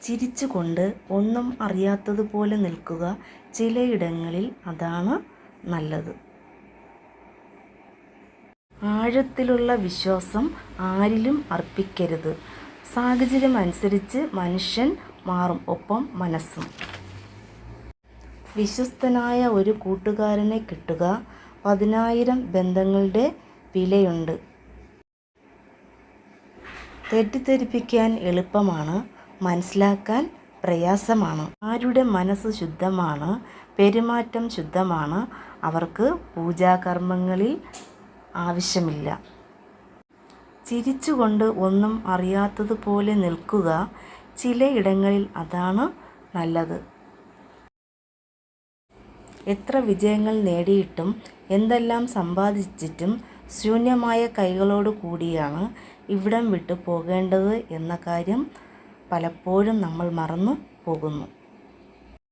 ചിരിച്ചുകൊണ്ട് ഒന്നും അറിയാത്തതുപോലെ നിൽക്കുക. ചിലയിടങ്ങളിൽ അതാണ് നല്ലത്. ആഴത്തിലുള്ള വിശ്വാസം ആരിലും അർപ്പിക്കരുത്. സാഹചര്യം അനുസരിച്ച് മനുഷ്യൻ മാറും, ഒപ്പം മനസ്സും. വിശ്വസ്തനായ ഒരു കൂട്ടുകാരനെ കിട്ടുക. 10,000 ബന്ധങ്ങളുടെ വിലയുണ്ട്. തെറ്റിദ്ധരിപ്പിക്കാൻ എളുപ്പമാണ്, മനസ്സിലാക്കാൻ പ്രയാസമാണ്. ആരുടെ മനസ്സ് ശുദ്ധമാണ്, പെരുമാറ്റം ശുദ്ധമാണ്, അവർക്ക് പൂജാകർമ്മങ്ങളിൽ ആവശ്യമില്ല. ചിരിച്ചുകൊണ്ട് ഒന്നും അറിയാത്തതുപോലെ നിൽക്കുക. ചിലയിടങ്ങളിൽ അതാണ് നല്ലത്. എത്ര വിജയങ്ങൾ നേടിയിട്ടും എന്തെല്ലാം സമ്പാദിച്ചിട്ടും ശൂന്യമായ കൈകളോട് കൂടിയാണ് ഇവിടം വിട്ടു പോകേണ്ടത് എന്ന കാര്യം പലപ്പോഴും നമ്മൾ മറന്നു പോകുന്നു.